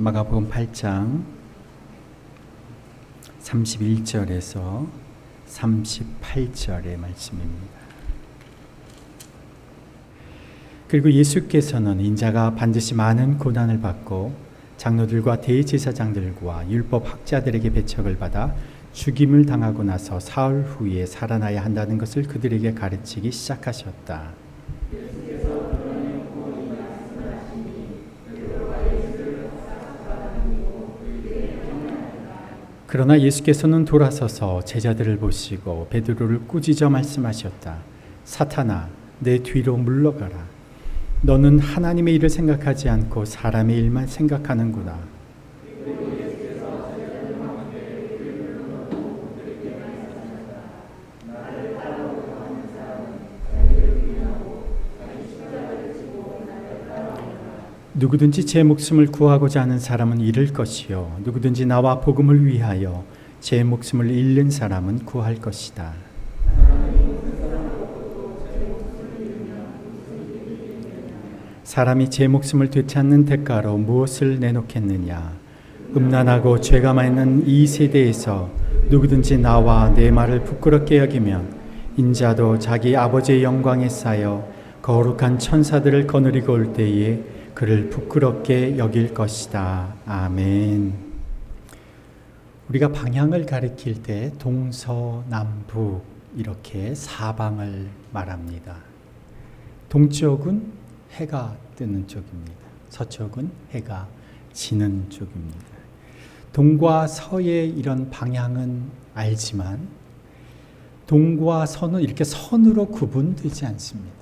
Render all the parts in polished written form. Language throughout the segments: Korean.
마가복음 8장 31절에서 38절의 말씀입니다. 그리고 예수께서는 인자가 반드시 많은 고난을 받고 장로들과 대제사장들과 율법학자들에게 배척을 받아 죽임을 당하고 나서 사흘 후에 살아나야 한다는 것을 그들에게 가르치기 시작하셨다. 그러나 예수께서는 돌아서서 제자들을 보시고 베드로를 꾸짖어 말씀하셨다. 사탄아, 내 뒤로 물러가라. 너는 하나님의 일을 생각하지 않고 사람의 일만 생각하는구나. 누구든지 제 목숨을 구하고자 하는 사람은 잃을 것이요 누구든지 나와 복음을 위하여 제 목숨을 잃는 사람은 구할 것이다. 사람이 제 목숨을 되찾는 대가로 무엇을 내놓겠느냐? 음란하고 죄가 많은 이 세대에서 누구든지 나와 내 말을 부끄럽게 여기면 인자도 자기 아버지의 영광에 쌓여 거룩한 천사들을 거느리고 올 때에 그를 부끄럽게 여길 것이다. 아멘. 우리가 방향을 가리킬 때 동서남북 이렇게 사방을 말합니다. 동쪽은 해가 뜨는 쪽입니다. 서쪽은 해가 지는 쪽입니다. 동과 서의 이런 방향은 알지만 동과 서는 이렇게 선으로 구분되지 않습니다.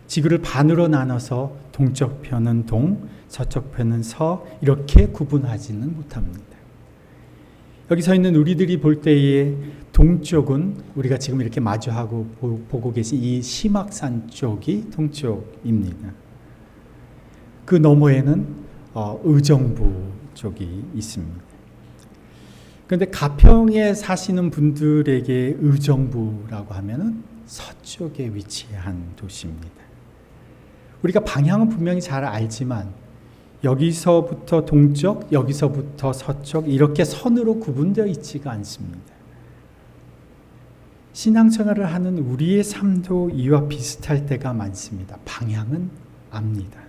지구를 반으로 나눠서 동쪽 편은 동, 서쪽 편은 서 이렇게 구분하지는 못합니다. 여기 서 있는 우리들이 볼 때에 동쪽은 우리가 지금 이렇게 마주하고 보고 계신 이 심악산 쪽이 동쪽입니다. 그 너머에는 의정부 쪽이 있습니다. 그런데 가평에 사시는 분들에게 의정부라고 하면은 서쪽에 위치한 도시입니다. 우리가 방향은 분명히 잘 알지만 여기서부터 동쪽, 여기서부터 서쪽 이렇게 선으로 구분되어 있지가 않습니다. 신앙생활을 하는 우리의 삶도 이와 비슷할 때가 많습니다. 방향은 압니다.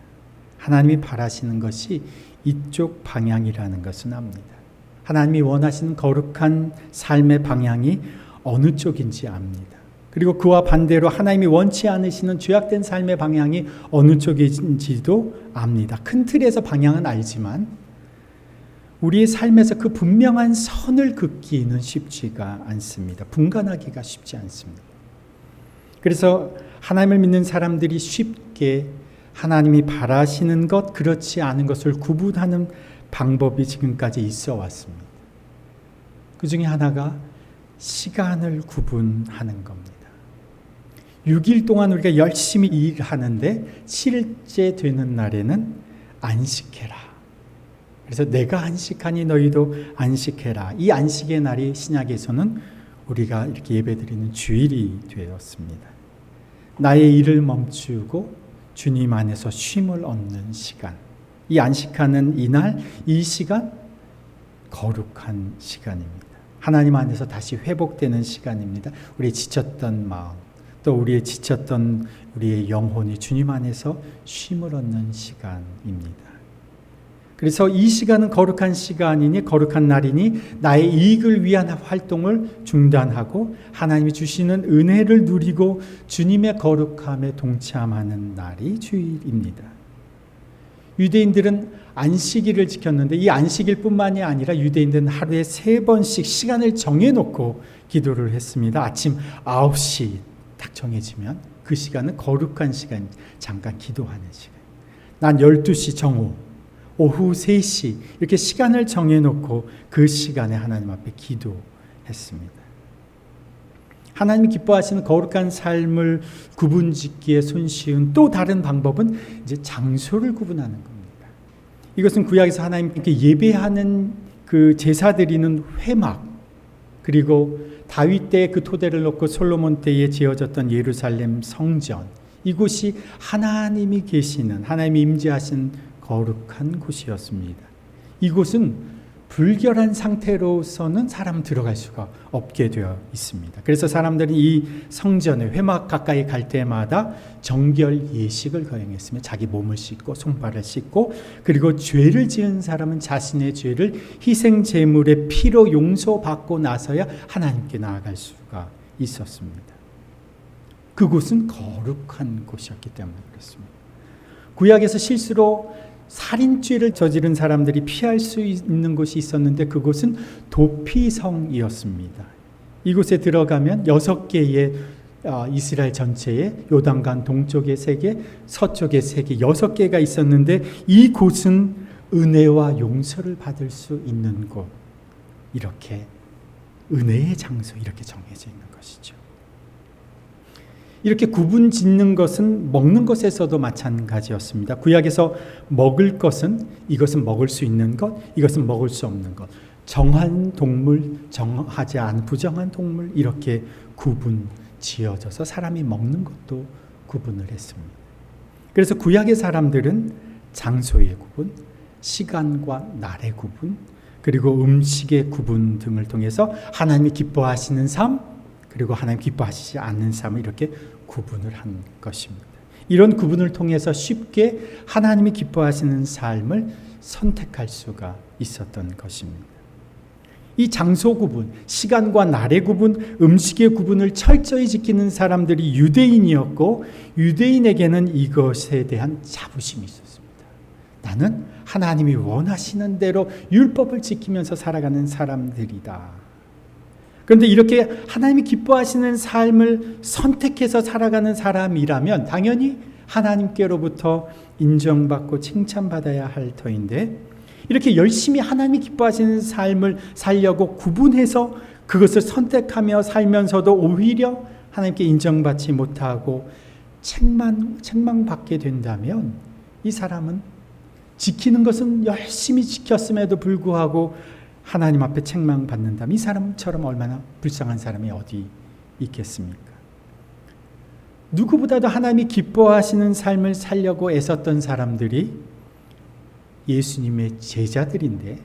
하나님이 바라시는 것이 이쪽 방향이라는 것은 압니다. 하나님이 원하시는 거룩한 삶의 방향이 어느 쪽인지 압니다. 그리고 그와 반대로 하나님이 원치 않으시는 죄악된 삶의 방향이 어느 쪽인지도 압니다. 큰 틀에서 방향은 알지만 우리의 삶에서 그 분명한 선을 긋기는 쉽지가 않습니다. 분간하기가 쉽지 않습니다. 그래서 하나님을 믿는 사람들이 쉽게 하나님이 바라시는 것, 그렇지 않은 것을 구분하는 방법이 지금까지 있어 왔습니다. 그 중에 하나가 시간을 구분하는 겁니다. 6일 동안 우리가 열심히 일하는데 7일째 되는 날에는 안식해라. 그래서 내가 안식하니 너희도 안식해라. 이 안식의 날이 신약에서는 우리가 이렇게 예배드리는 주일이 되었습니다. 나의 일을 멈추고 주님 안에서 쉼을 얻는 시간. 이 안식하는 이날, 이 시간 거룩한 시간입니다. 하나님 안에서 다시 회복되는 시간입니다. 우리의 지쳤던 마음, 또 우리의 지쳤던 우리의 영혼이 주님 안에서 쉼을 얻는 시간입니다. 그래서 이 시간은 거룩한 시간이니 거룩한 날이니 나의 이익을 위한 활동을 중단하고 하나님이 주시는 은혜를 누리고 주님의 거룩함에 동참하는 날이 주일입니다. 유대인들은 안식일을 지켰는데 이 안식일 뿐만이 아니라 유대인들은 하루에 3번씩 시간을 정해놓고 기도를 했습니다. 아침 9시 딱 정해지면 그 시간은 거룩한 시간, 잠깐 기도하는 시간. 난 12시 정오, 오후 3시 이렇게 시간을 정해놓고 그 시간에 하나님 앞에 기도했습니다. 하나님이 기뻐하시는 거룩한 삶을 구분짓기에 손쉬운 또 다른 방법은 이제 장소를 구분하는 겁니다. 이것은 구약에서 하나님께 예배하는 그 제사 드리는 회막, 그리고 다윗 때 그 토대를 놓고 솔로몬 때에 지어졌던 예루살렘 성전, 이곳이 하나님이 계시는, 하나님이 임재하신 거룩한 곳이었습니다. 이곳은 불결한 상태로서는 사람 들어갈 수가 없게 되어 있습니다. 그래서 사람들이 이 성전에 회막 가까이 갈 때마다 정결 예식을 거행했으며 자기 몸을 씻고 손발을 씻고, 그리고 죄를 지은 사람은 자신의 죄를 희생 제물의 피로 용서받고 나서야 하나님께 나아갈 수가 있었습니다. 그곳은 거룩한 곳이었기 때문에 그렇습니다. 구약에서 실수로 살인죄를 저지른 사람들이 피할 수 있는 곳이 있었는데 그곳은 도피성이었습니다. 이곳에 들어가면 6개의 이스라엘 전체에 요단강 동쪽에 3개, 서쪽에 3개, 6개가 있었는데 이곳은 은혜와 용서를 받을 수 있는 곳, 이렇게 은혜의 장소, 이렇게 정해져 있는 것이죠. 이렇게 구분 짓는 것은 먹는 것에서도 마찬가지였습니다. 구약에서 먹을 것은 이것은 먹을 수 있는 것, 이것은 먹을 수 없는 것, 정한 동물, 정하지 않은 부정한 동물, 이렇게 구분 지어져서 사람이 먹는 것도 구분을 했습니다. 그래서 구약의 사람들은 장소의 구분, 시간과 날의 구분, 그리고 음식의 구분 등을 통해서 하나님이 기뻐하시는 삶, 그리고 하나님 기뻐하시지 않는 삶을 이렇게 구분을 한 것입니다. 이런 구분을 통해서 쉽게 하나님이 기뻐하시는 삶을 선택할 수가 있었던 것입니다. 이 장소 구분, 시간과 날의 구분, 음식의 구분을 철저히 지키는 사람들이 유대인이었고, 유대인에게는 이것에 대한 자부심이 있었습니다. 나는 하나님이 원하시는 대로 율법을 지키면서 살아가는 사람들이다. 그런데 이렇게 하나님이 기뻐하시는 삶을 선택해서 살아가는 사람이라면 당연히 하나님께로부터 인정받고 칭찬받아야 할 터인데, 이렇게 열심히 하나님이 기뻐하시는 삶을 살려고 구분해서 그것을 선택하며 살면서도 오히려 하나님께 인정받지 못하고 책망받게 된다면 이 사람은 지키는 것은 열심히 지켰음에도 불구하고 하나님 앞에 책망받는다면 이 사람처럼 얼마나 불쌍한 사람이 어디 있겠습니까? 누구보다도 하나님이 기뻐하시는 삶을 살려고 애썼던 사람들이 예수님의 제자들인데,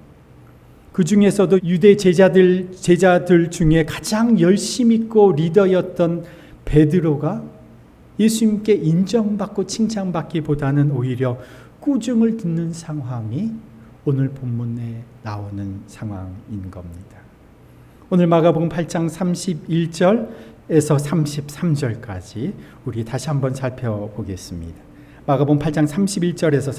그 중에서도 유대 제자들 중에 가장 열심 있고 리더였던 베드로가 예수님께 인정받고 칭찬받기보다는 오히려 꾸중을 듣는 상황이 오늘 본문에 나오는 상황인 겁니다. 오늘 마가복음 8장 31절에서 33절까지 우리 다시 한번 살펴보겠습니다. 마가복음 8장 31절에서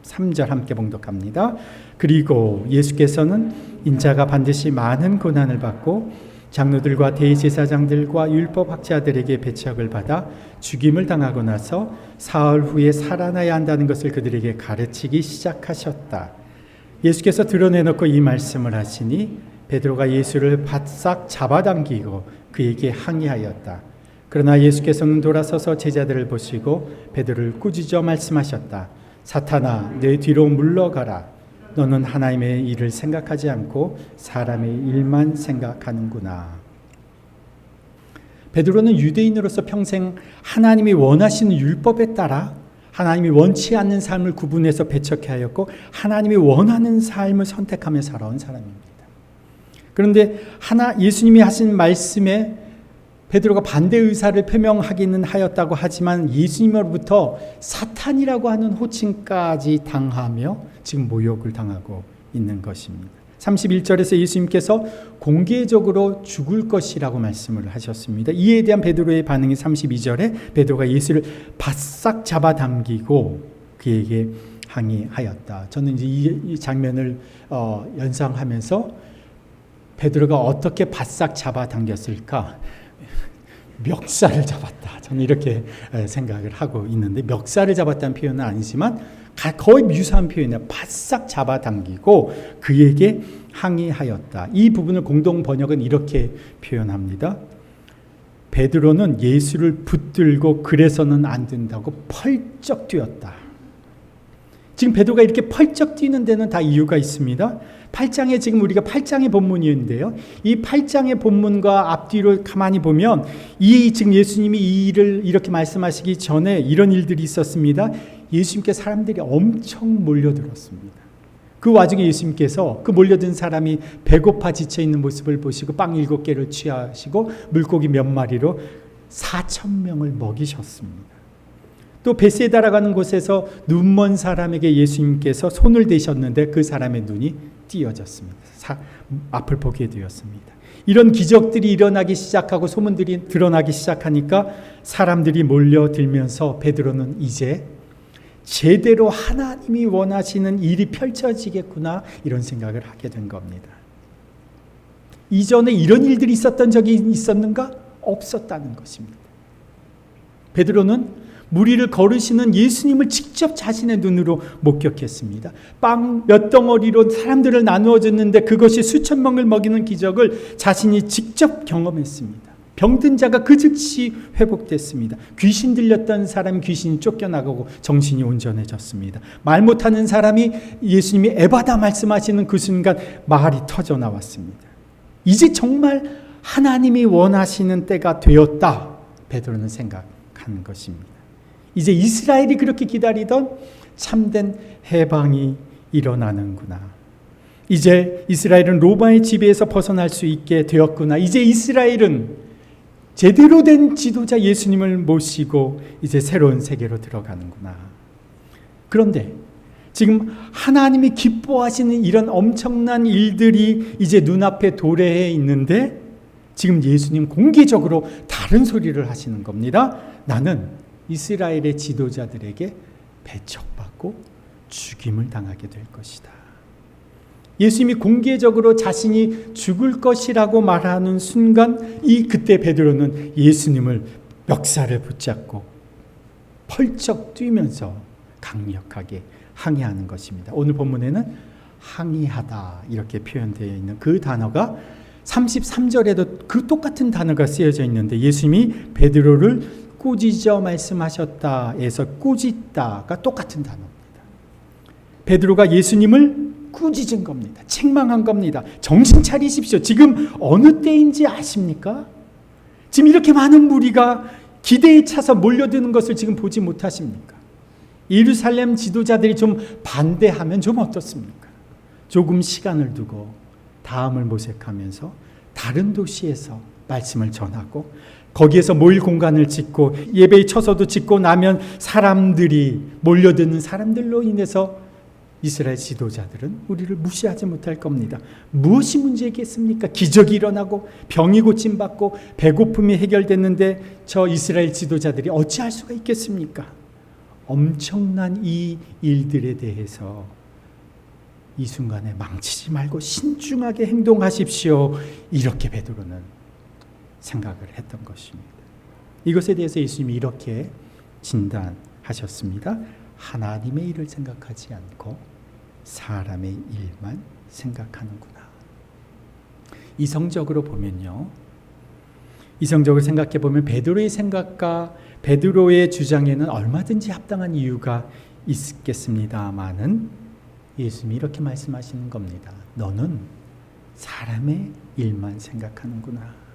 33절 함께 봉독합니다. 그리고 예수께서는 인자가 반드시 많은 고난을 받고 장로들과 대제사장들과 율법학자들에게 배척을 받아 죽임을 당하고 나서 사흘 후에 살아나야 한다는 것을 그들에게 가르치기 시작하셨다. 예수께서 드러내놓고 이 말씀을 하시니 베드로가 예수를 바싹 잡아당기고 그에게 항의하였다. 그러나 예수께서는 돌아서서 제자들을 보시고 베드로를 꾸짖어 말씀하셨다. 사탄아, 내 뒤로 물러가라. 너는 하나님의 일을 생각하지 않고 사람의 일만 생각하는구나. 베드로는 유대인으로서 평생 하나님이 원하시는 율법에 따라 하나님이 원치 않는 삶을 구분해서 배척하였고 하나님이 원하는 삶을 선택하며 살아온 사람입니다. 그런데 예수님이 하신 말씀에 베드로가 반대 의사를 표명하기는 하였다고 하지만 예수님으로부터 사탄이라고 하는 호칭까지 당하며 지금 모욕을 당하고 있는 것입니다. 31절에서 예수님께서 공개적으로 죽을 것이라고 말씀을 하셨습니다. 이에 대한 베드로의 반응이 32절에 베드로가 예수를 바싹 잡아당기고 그에게 항의하였다. 저는 이제 이 장면을 연상하면서 베드로가 어떻게 바싹 잡아당겼을까? 멱살을 잡았다. 저는 이렇게 생각을 하고 있는데, 멱살을 잡았다는 표현은 아니지만 거의 유사한 표현이에요. 바싹 잡아당기고 그에게 항의하였다. 이 부분을 공동 번역은 이렇게 표현합니다. 베드로는 예수를 붙들고 그래서는 안 된다고 펄쩍 뛰었다. 지금 베드로가 이렇게 펄쩍 뛰는 데는 다 이유가 있습니다. 8장에 지금 우리가 8장의 본문인데요. 이 8장의 본문과 앞뒤로 가만히 보면 지금 예수님이 이 일을 이렇게 말씀하시기 전에 이런 일들이 있었습니다. 예수님께 사람들이 엄청 몰려들었습니다. 그 와중에 예수님께서 그 몰려든 사람이 배고파 지쳐있는 모습을 보시고 빵 7개를 취하시고 물고기 몇 마리로 4,000명을 먹이셨습니다. 또 베세다라고 하는 곳에서 눈먼 사람에게 예수님께서 손을 대셨는데 그 사람의 눈이 띄어졌습니다. 앞을 보게 되었습니다. 이런 기적들이 일어나기 시작하고 소문들이 드러나기 시작하니까 사람들이 몰려들면서 베드로는 이제 제대로 하나님이 원하시는 일이 펼쳐지겠구나 이런 생각을 하게 된 겁니다. 이전에 이런 일들이 있었던 적이 있었는가? 없었다는 것입니다. 베드로는 무리를 거르시는 예수님을 직접 자신의 눈으로 목격했습니다. 빵 몇 덩어리로 사람들을 나누어 줬는데 그것이 수천 명을 먹이는 기적을 자신이 직접 경험했습니다. 병든 자가 그 즉시 회복됐습니다. 귀신 들렸던 사람이 귀신이 쫓겨나가고 정신이 온전해졌습니다. 말 못하는 사람이 예수님이 에바다 말씀하시는 그 순간 말이 터져 나왔습니다. 이제 정말 하나님이 원하시는 때가 되었다. 베드로는 생각하는 것입니다. 이제 이스라엘이 그렇게 기다리던 참된 해방이 일어나는구나. 이제 이스라엘은 로마의 지배에서 벗어날 수 있게 되었구나. 이제 이스라엘은 제대로 된 지도자 예수님을 모시고 이제 새로운 세계로 들어가는구나. 그런데 지금 하나님이 기뻐하시는 이런 엄청난 일들이 이제 눈앞에 도래해 있는데 지금 예수님 공개적으로 다른 소리를 하시는 겁니다. 나는 이스라엘의 지도자들에게 배척받고 죽임을 당하게 될 것이다. 예수님이 공개적으로 자신이 죽을 것이라고 말하는 순간 그때 베드로는 예수님을 멱살을 붙잡고 펄쩍 뛰면서 강력하게 항의하는 것입니다. 오늘 본문에는 항의하다 이렇게 표현되어 있는 그 단어가 33절에도 그 똑같은 단어가 쓰여져 있는데 예수님이 베드로를 꾸짖어 말씀하셨다에서 꾸짖다가 똑같은 단어입니다. 베드로가 예수님을 꾸짖은 겁니다. 책망한 겁니다. 정신 차리십시오. 지금 어느 때인지 아십니까? 지금 이렇게 많은 무리가 기대에 차서 몰려드는 것을 지금 보지 못하십니까? 예루살렘 지도자들이 좀 반대하면 좀 어떻습니까? 조금 시간을 두고 다음을 모색하면서 다른 도시에서 말씀을 전하고 거기에서 모일 공간을 짓고 예배의 처소도 짓고 나면 사람들이 몰려드는 사람들로 인해서 이스라엘 지도자들은 우리를 무시하지 못할 겁니다. 무엇이 문제겠습니까? 기적이 일어나고 병이 고침받고 배고픔이 해결됐는데 저 이스라엘 지도자들이 어찌할 수가 있겠습니까? 엄청난 이 일들에 대해서 이 순간에 망치지 말고 신중하게 행동하십시오. 이렇게 베드로는 생각을 했던 것입니다. 이것에 대해서 예수님이 이렇게 진단하셨습니다. 하나님의 일을 생각하지 않고 사람의 일만 생각하는구나. 이성적으로 보면요. 이성적으로 생각해 보면 베드로의 생각과 베드로의 주장에는 얼마든지 합당한 이유가 있겠습니다마는 예수님이 이렇게 말씀하시는 겁니다. 너는 사람의 일만 생각하는구나.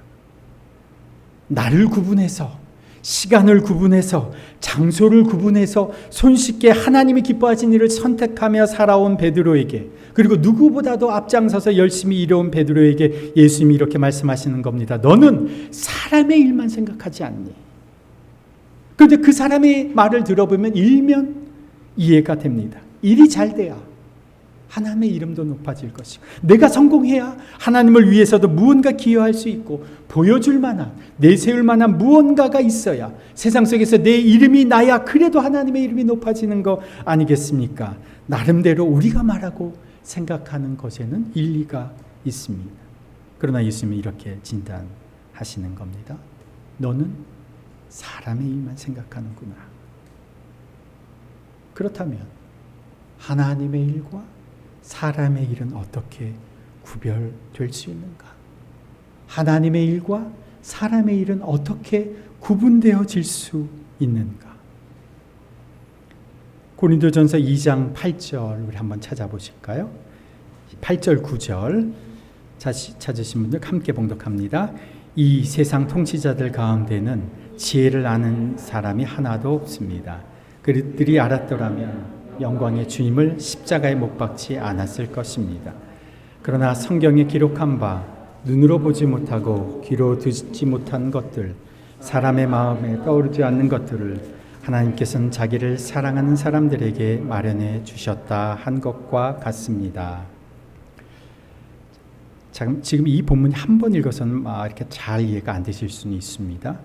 나를 구분해서 시간을 구분해서 장소를 구분해서 손쉽게 하나님이 기뻐하신 일을 선택하며 살아온 베드로에게 그리고 누구보다도 앞장서서 열심히 일해온 베드로에게 예수님이 이렇게 말씀하시는 겁니다. 너는 사람의 일만 생각하지 않니? 그런데 그 사람의 말을 들어보면 일면 이해가 됩니다. 일이 잘 돼야 하나님의 이름도 높아질 것이고 내가 성공해야 하나님을 위해서도 무언가 기여할 수 있고 보여줄 만한 내세울 만한 무언가가 있어야 세상 속에서 내 이름이 나야 그래도 하나님의 이름이 높아지는 거 아니겠습니까? 나름대로 우리가 말하고 생각하는 것에는 일리가 있습니다. 그러나 예수님이 이렇게 진단하시는 겁니다. 너는 사람의 일만 생각하는구나. 그렇다면 하나님의 일과 사람의 일은 어떻게 구별될 수 있는가? 하나님의 일과 사람의 일은 어떻게 구분되어질 수 있는가? 고린도전서 2장 8절 우리 한번 찾아보실까요? 8절 9절 찾으신 분들 함께 봉독합니다. 이 세상 통치자들 가운데는 지혜를 아는 사람이 하나도 없습니다. 그들이 알았더라면 영광의 주님을 십자가에 못 박지 않았을 것입니다. 그러나 성경에 기록한 바 눈으로 보지 못하고 귀로 듣지 못한 것들, 사람의 마음에 떠오르지 않는 것들을 하나님께서는 자기를 사랑하는 사람들에게 마련해 주셨다 한 것과 같습니다. 지금 이 본문이 한 번 읽어서는 이렇게 잘 이해가 안 되실 수는 있습니다.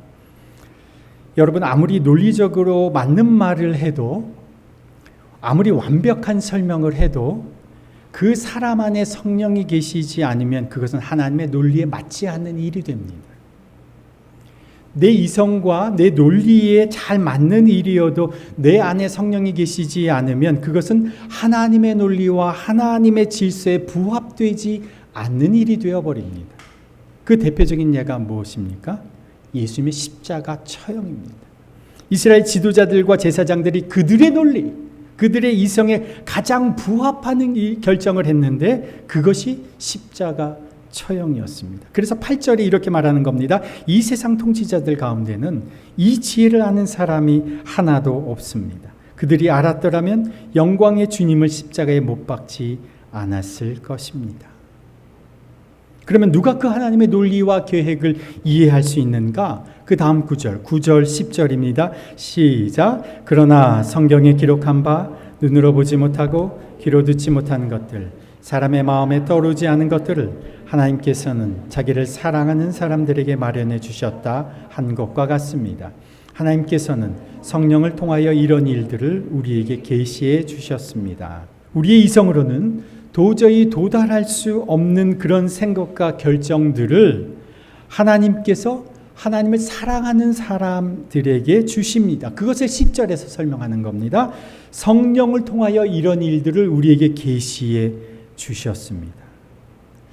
여러분, 아무리 논리적으로 맞는 말을 해도, 아무리 완벽한 설명을 해도 그 사람 안에 성령이 계시지 않으면 그것은 하나님의 논리에 맞지 않는 일이 됩니다. 내 이성과 내 논리에 잘 맞는 일이어도 내 안에 성령이 계시지 않으면 그것은 하나님의 논리와 하나님의 질서에 부합되지 않는 일이 되어버립니다. 그 대표적인 예가 무엇입니까? 예수님의 십자가 처형입니다. 이스라엘 지도자들과 제사장들이 그들의 논리, 그들의 이성에 가장 부합하는 이 결정을 했는데 그것이 십자가 처형이었습니다. 그래서 8절에 이렇게 말하는 겁니다. 이 세상 통치자들 가운데는 이 지혜를 아는 사람이 하나도 없습니다. 그들이 알았더라면 영광의 주님을 십자가에 못 박지 않았을 것입니다. 그러면 누가 그 하나님의 논리와 계획을 이해할 수 있는가? 그 다음 9절 10절입니다. 시작. 그러나 성경에 기록한 바 눈으로 보지 못하고 귀로 듣지 못하는 것들, 사람의 마음에 떠오르지 않은 것들을 하나님께서는 자기를 사랑하는 사람들에게 마련해 주셨다 한 것과 같습니다. 하나님께서는 성령을 통하여 이런 일들을 우리에게 계시해 주셨습니다. 우리의 이성으로는 도저히 도달할 수 없는 그런 생각과 결정들을 하나님께서 하나님을 사랑하는 사람들에게 주십니다. 그것을 10절에서 설명하는 겁니다. 성령을 통하여 이런 일들을 우리에게 계시해 주셨습니다.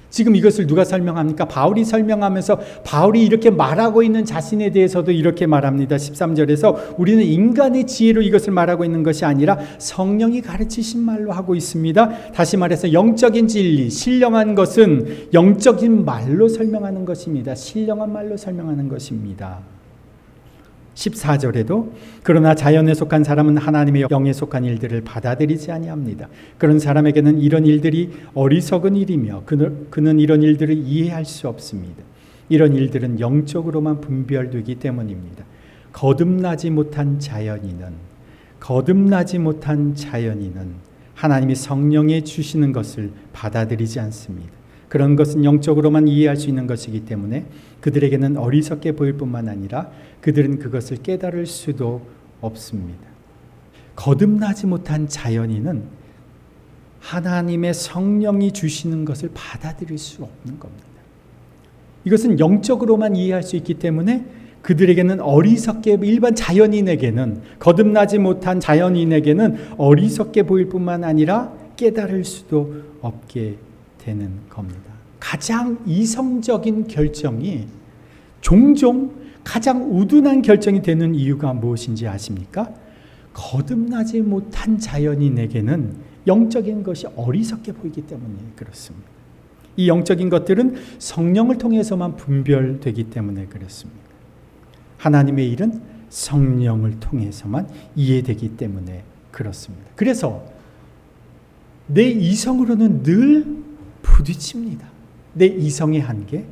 지금 이것을 누가 설명합니까? 바울이 설명하면서 바울이 이렇게 말하고 있는 자신에 대해서도 이렇게 말합니다. 13절에서 우리는 인간의 지혜로 이것을 말하고 있는 것이 아니라 성령이 가르치신 말로 하고 있습니다. 다시 말해서 영적인 진리, 신령한 것은 영적인 말로 설명하는 것입니다. 신령한 말로 설명하는 것입니다. 14절에도 그러나 자연에 속한 사람은 하나님의 영에 속한 일들을 받아들이지 아니합니다. 그런 사람에게는 이런 일들이 어리석은 일이며 그는 이런 일들을 이해할 수 없습니다. 이런 일들은 영적으로만 분별되기 때문입니다. 거듭나지 못한 자연인은 하나님이 성령에 주시는 것을 받아들이지 않습니다. 그런 것은 영적으로만 이해할 수 있는 것이기 때문에 그들에게는 어리석게 보일 뿐만 아니라 그들은 그것을 깨달을 수도 없습니다. 거듭나지 못한 자연인은 하나님의 성령이 주시는 것을 받아들일 수 없는 겁니다. 이것은 영적으로만 이해할 수 있기 때문에 그들에게는 어리석게, 일반 자연인에게는, 거듭나지 못한 자연인에게는 어리석게 보일 뿐만 아니라 깨달을 수도 없게 되는 겁니다. 가장 이성적인 결정이 종종 가장 우둔한 결정이 되는 이유가 무엇인지 아십니까? 거듭나지 못한 자연인에게는 영적인 것이 어리석게 보이기 때문에 그렇습니다. 이 영적인 것들은 성령을 통해서만 분별되기 때문에 그렇습니다. 하나님의 일은 성령을 통해서만 이해되기 때문에 그렇습니다. 그래서 내 이성으로는 늘 부딪힙니다. 내 이성의 한계,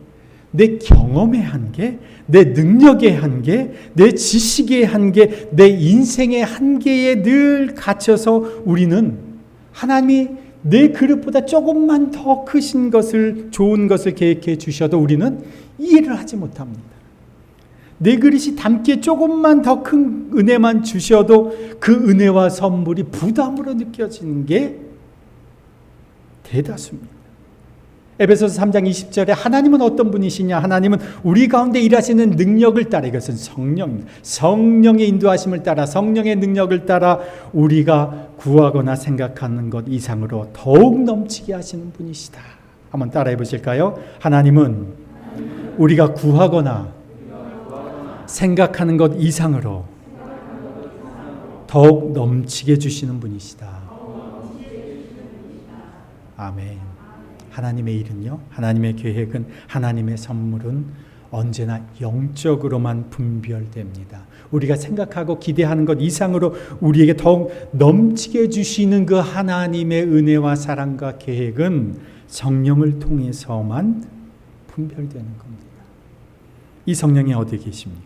내 경험의 한계, 내 능력의 한계, 내 지식의 한계, 내 인생의 한계에 늘 갇혀서 우리는 하나님이 내 그릇보다 조금만 더 크신 것을, 좋은 것을 계획해 주셔도 우리는 이해를 하지 못합니다. 내 그릇이 담기에 조금만 더 큰 은혜만 주셔도 그 은혜와 선물이 부담으로 느껴지는 게 대다수입니다. 에베소서 3장 20절에 하나님은 어떤 분이시냐? 하나님은 우리 가운데 일하시는 능력을 따라, 이것은 성령입니다. 성령의 인도하심을 따라, 성령의 능력을 따라 우리가 구하거나 생각하는 것 이상으로 더욱 넘치게 하시는 분이시다. 한번 따라해 보실까요? 하나님은 우리가 구하거나 생각하는 것 이상으로 더욱 넘치게 주시는 분이시다. 아멘. 하나님의 일은요, 하나님의 계획은, 하나님의 선물은 언제나 영적으로만 분별됩니다. 우리가 생각하고 기대하는 것 이상으로 우리에게 더욱 넘치게 주시는 그 하나님의 은혜와 사랑과 계획은 성령을 통해서만 분별되는 겁니다. 이 성령이 어디 계십니까?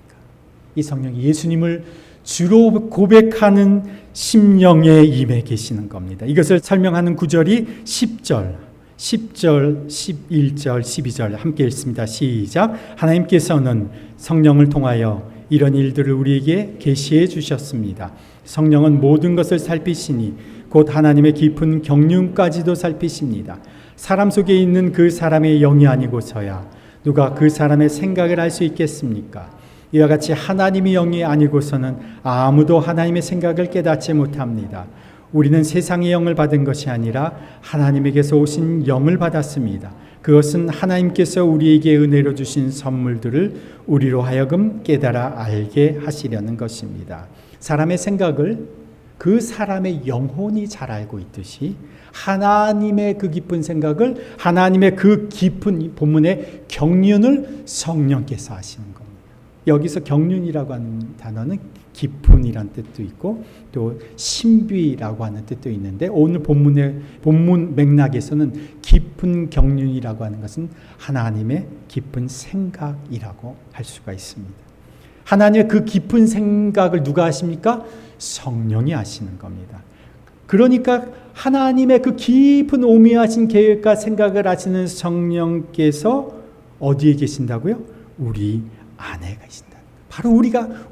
이 성령이 예수님을 주로 고백하는 심령에 임해 계시는 겁니다. 이것을 설명하는 구절이 10절, 11절, 12절 함께 읽습니다. 시작. 하나님께서는 성령을 통하여 이런 일들을 우리에게 계시해 주셨습니다. 성령은 모든 것을 살피시니 곧 하나님의 깊은 경륜까지도 살피십니다. 사람 속에 있는 그 사람의 영이 아니고서야 누가 그 사람의 생각을 알 수 있겠습니까? 이와 같이 하나님의 영이 아니고서는 아무도 하나님의 생각을 깨닫지 못합니다. 우리는 세상의 영을 받은 것이 아니라 하나님에게서 오신 영을 받았습니다. 그것은 하나님께서 우리에게 은혜로 주신 선물들을 우리로 하여금 깨달아 알게 하시려는 것입니다. 사람의 생각을 그 사람의 영혼이 잘 알고 있듯이 하나님의 그 깊은 생각을, 하나님의 그 깊은 본문의 경륜을 성령께서 하시는 겁니다. 여기서 경륜이라고 하는 단어는 깊은이란 뜻도 있고 또 신비라고 하는 뜻도 있는데, 오늘 본문 맥락에서는 깊은 경륜이라고 하는 것은 하나님의 깊은 생각이라고 할 수가 있습니다. 하나님의 그 깊은 생각을 누가 하십니까? 성령이 하시는 겁니다. 그러니까 하나님의 그 깊은 오묘하신 계획과 생각을 하시는 성령께서 어디에 계신다고요? 우리 안에 계신다. 바로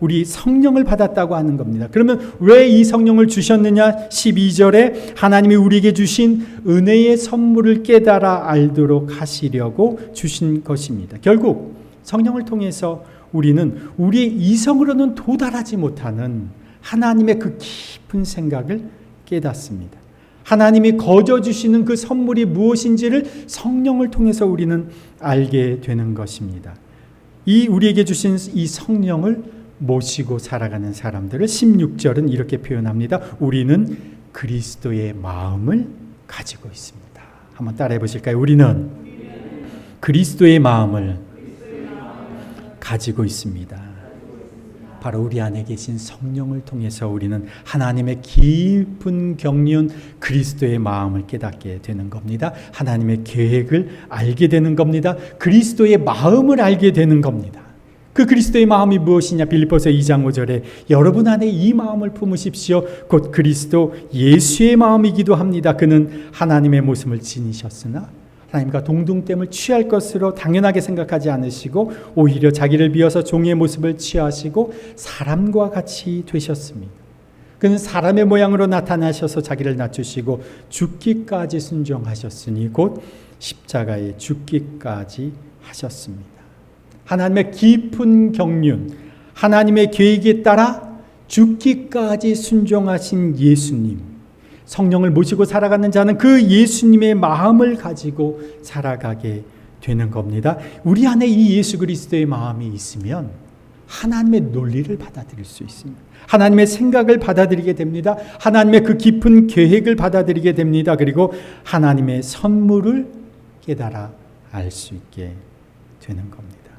우리 성령을 받았다고 하는 겁니다. 그러면 왜 이 성령을 주셨느냐? 12절에 하나님이 우리에게 주신 은혜의 선물을 깨달아 알도록 하시려고 주신 것입니다. 결국 성령을 통해서 우리는 우리의 이성으로는 도달하지 못하는 하나님의 그 깊은 생각을 깨닫습니다. 하나님이 거저 주시는 그 선물이 무엇인지를 성령을 통해서 우리는 알게 되는 것입니다. 우리에게 주신 이 성령을 모시고 살아가는 사람들을 16절은 이렇게 표현합니다. 우리는 그리스도의 마음을 가지고 있습니다. 한번 따라해 보실까요? 우리는 그리스도의 마음을 가지고 있습니다. 바로 우리 안에 계신 성령을 통해서 우리는 하나님의 깊은 경륜, 그리스도의 마음을 깨닫게 되는 겁니다. 하나님의 계획을 알게 되는 겁니다. 그리스도의 마음을 알게 되는 겁니다. 그 그리스도의 마음이 무엇이냐? 빌립보서 2장 5절에 여러분 안에 이 마음을 품으십시오. 곧 그리스도 예수의 마음이기도 합니다. 그는 하나님의 모습을 지니셨으나 하나님과 동등됨을 취할 것으로 당연하게 생각하지 않으시고 오히려 자기를 비워서 종의 모습을 취하시고 사람과 같이 되셨습니다. 그는 사람의 모양으로 나타나셔서 자기를 낮추시고 죽기까지 순종하셨으니 곧 십자가에 죽기까지 하셨습니다. 하나님의 깊은 경륜, 하나님의 계획에 따라 죽기까지 순종하신 예수님, 성령을 모시고 살아가는 자는 그 예수님의 마음을 가지고 살아가게 되는 겁니다. 우리 안에 이 예수 그리스도의 마음이 있으면 하나님의 논리를 받아들일 수 있습니다. 하나님의 생각을 받아들이게 됩니다. 하나님의 그 깊은 계획을 받아들이게 됩니다. 그리고 하나님의 선물을 깨달아 알 수 있게 되는 겁니다.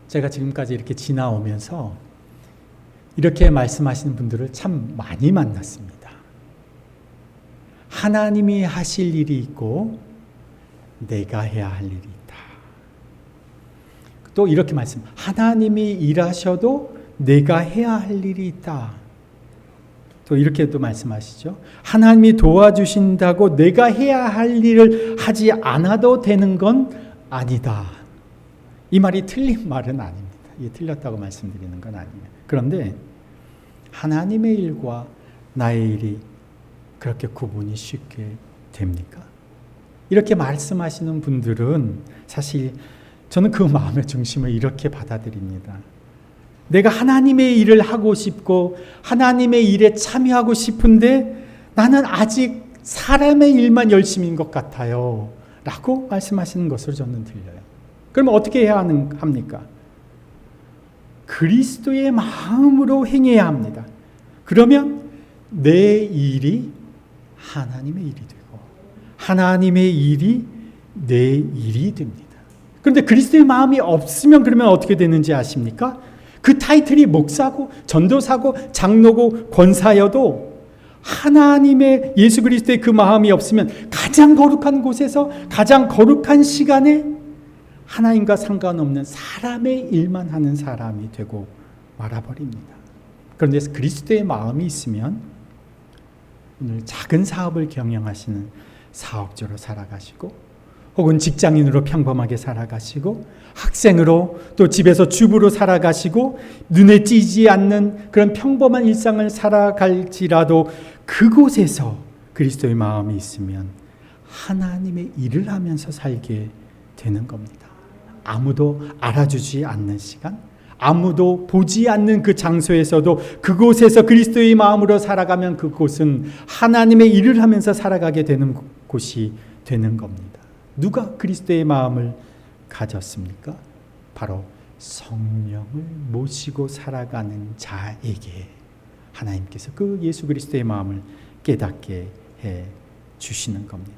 제가 지금까지 이렇게 지나오면서 이렇게 말씀하시는 분들을 참 많이 만났습니다. 하나님이 하실 일이 있고 내가 해야 할 일이 있다. 또 이렇게 하나님이 일하셔도 내가 해야 할 일이 있다. 또 이렇게도 말씀하시죠. 하나님이 도와주신다고 내가 해야 할 일을 하지 않아도 되는 건 아니다. 이 말이 틀린 말은 아닙니다. 이게 틀렸다고 말씀드리는 건 아니에요. 그런데 하나님의 일과 나의 일이 그렇게 구분이 쉽게 됩니까? 이렇게 말씀하시는 분들은 사실 저는 그 마음의 중심을 이렇게 받아들입니다. 내가 하나님의 일을 하고 싶고 하나님의 일에 참여하고 싶은데 나는 아직 사람의 일만 열심인 것 같아요 라고 말씀하시는 것으로 저는 들려요. 그러면 어떻게 해야 합니까? 그리스도의 마음으로 행해야 합니다. 그러면 내 일이 하나님의 일이 되고 하나님의 일이 내 일이 됩니다. 그런데 그리스도의 마음이 없으면 그러면 어떻게 되는지 아십니까? 그 타이틀이 목사고 전도사고 장로고 권사여도 하나님의 예수 그리스도의 그 마음이 없으면 가장 거룩한 곳에서 가장 거룩한 시간에 하나님과 상관없는 사람의 일만 하는 사람이 되고 말아버립니다. 그런데 그리스도의 마음이 있으면 오늘 작은 사업을 경영하시는 사업주로 살아가시고, 혹은 직장인으로 평범하게 살아가시고, 학생으로 또 집에서 주부로 살아가시고, 눈에 띄지 않는 그런 평범한 일상을 살아갈지라도 그곳에서 그리스도의 마음이 있으면 하나님의 일을 하면서 살게 되는 겁니다. 아무도 알아주지 않는 시간, 아무도 보지 않는 그 장소에서도 그곳에서 그리스도의 마음으로 살아가면 그곳은 하나님의 일을 하면서 살아가게 되는 곳이 되는 겁니다. 누가 그리스도의 마음을 가졌습니까? 바로 성령을 모시고 살아가는 자에게 하나님께서 그 예수 그리스도의 마음을 깨닫게 해 주시는 겁니다.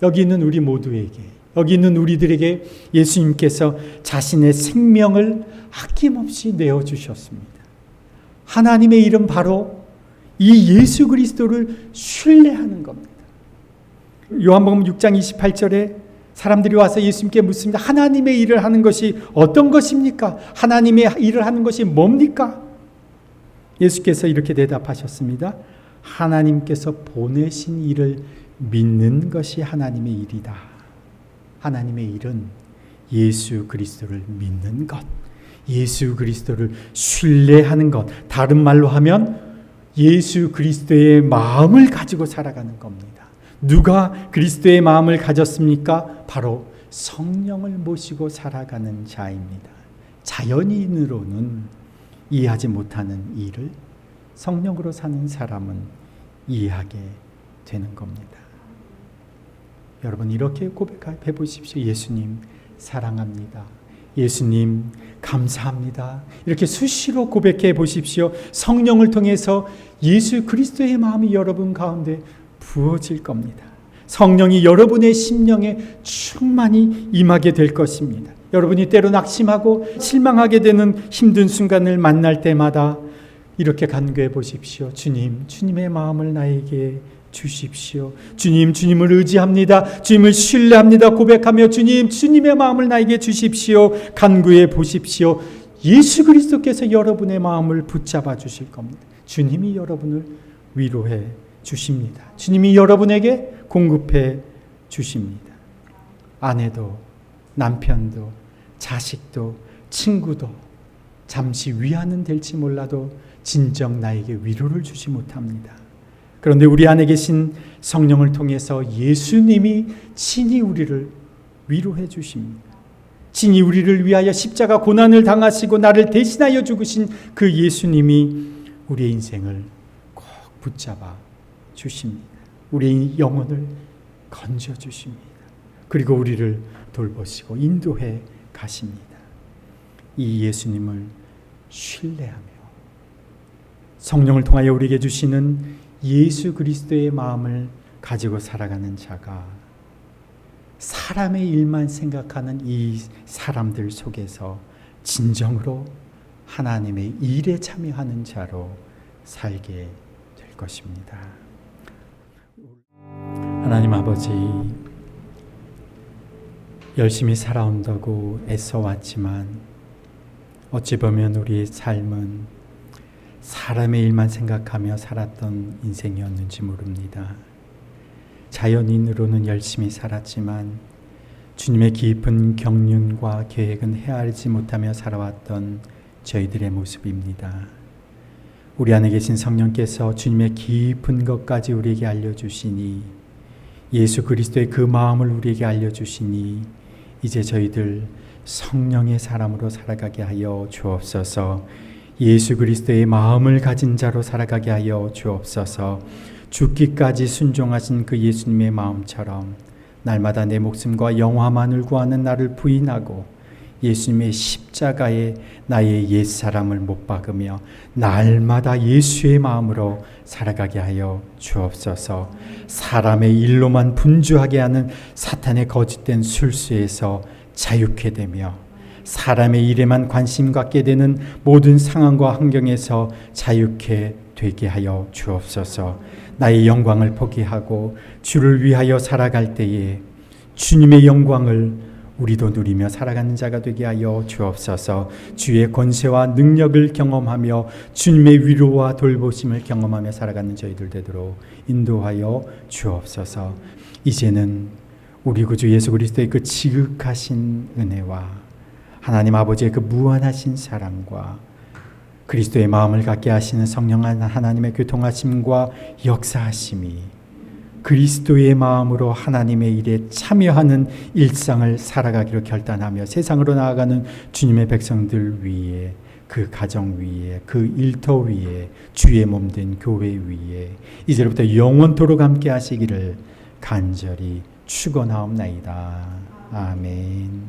여기 있는 우리 모두에게, 여기 있는 우리들에게 예수님께서 자신의 생명을 아낌없이 내어주셨습니다. 하나님의 일은 바로 이 예수 그리스도를 신뢰하는 겁니다. 요한복음 6장 28절에 사람들이 와서 예수님께 묻습니다. 하나님의 일을 하는 것이 어떤 것입니까? 하나님의 일을 하는 것이 뭡니까? 예수께서 이렇게 대답하셨습니다. 하나님께서 보내신 일을 믿는 것이 하나님의 일이다. 하나님의 일은 예수 그리스도를 믿는 것, 예수 그리스도를 신뢰하는 것, 다른 말로 하면 예수 그리스도의 마음을 가지고 살아가는 겁니다. 누가 그리스도의 마음을 가졌습니까? 바로 성령을 모시고 살아가는 자입니다. 자연인으로는 이해하지 못하는 일을 성령으로 사는 사람은 이해하게 되는 겁니다. 여러분, 이렇게 고백해 보십시오. 예수님 사랑합니다. 예수님 감사합니다. 이렇게 수시로 고백해 보십시오. 성령을 통해서 예수 그리스도의 마음이 여러분 가운데 부어질 겁니다. 성령이 여러분의 심령에 충만히 임하게 될 것입니다. 여러분이 때로 낙심하고 실망하게 되는 힘든 순간을 만날 때마다 이렇게 간구해 보십시오. 주님, 주님의 마음을 나에게 주십시오. 주님, 주님을 의지합니다. 주님을 신뢰합니다. 고백하며 주님, 주님의 마음을 나에게 주십시오. 간구해 보십시오. 예수 그리스도께서 여러분의 마음을 붙잡아 주실 겁니다. 주님이 여러분을 위로해 주십니다. 주님이 여러분에게 공급해 주십니다. 아내도 남편도 자식도 친구도 잠시 위안은 될지 몰라도 진정 나에게 위로를 주지 못합니다. 그런데 우리 안에 계신 성령을 통해서 예수님이 친히 우리를 위로해 주십니다. 친히 우리를 위하여 십자가 고난을 당하시고 나를 대신하여 죽으신 그 예수님이 우리의 인생을 꼭 붙잡아 주십니다. 우리의 영혼을 건져 주십니다. 그리고 우리를 돌보시고 인도해 가십니다. 이 예수님을 신뢰하며 성령을 통하여 우리에게 주시는 예수 그리스도의 마음을 가지고 살아가는 자가 사람의 일만 생각하는 이 사람들 속에서 진정으로 하나님의 일에 참여하는 자로 살게 될 것입니다. 하나님 아버지, 열심히 살아온다고 애써왔지만 어찌 보면 우리의 삶은 사람의 일만 생각하며 살았던 인생이었는지 모릅니다. 자연인으로는 열심히 살았지만 주님의 깊은 경륜과 계획은 헤아리지 못하며 살아왔던 저희들의 모습입니다. 우리 안에 계신 성령께서 주님의 깊은 것까지 우리에게 알려주시니, 예수 그리스도의 그 마음을 우리에게 알려주시니 이제 저희들 성령의 사람으로 살아가게 하여 주옵소서. 예수 그리스도의 마음을 가진 자로 살아가게 하여 주옵소서. 죽기까지 순종하신 그 예수님의 마음처럼 날마다 내 목숨과 영화만을 구하는 나를 부인하고 예수님의 십자가에 나의 옛사람을 못 박으며 날마다 예수의 마음으로 살아가게 하여 주옵소서. 사람의 일로만 분주하게 하는 사탄의 거짓된 술수에서 자유케 되며 사람의 일에만 관심 갖게 되는 모든 상황과 환경에서 자유케 되게 하여 주옵소서. 나의 영광을 포기하고 주를 위하여 살아갈 때에 주님의 영광을 우리도 누리며 살아가는 자가 되게 하여 주옵소서. 주의 권세와 능력을 경험하며 주님의 위로와 돌보심을 경험하며 살아가는 저희들 되도록 인도하여 주옵소서. 이제는 우리 구주 예수 그리스도의 그 지극하신 은혜와 하나님 아버지의 그 무한하신 사랑과 그리스도의 마음을 갖게 하시는 성령 하나님의 교통하심과 역사하심이 그리스도의 마음으로 하나님의 일에 참여하는 일상을 살아가기로 결단하며 세상으로 나아가는 주님의 백성들 위에, 그 가정 위에, 그 일터 위에, 주의 몸된 교회 위에 이제부터 영원토록 함께 하시기를 간절히 축원하옵나이다. 아멘.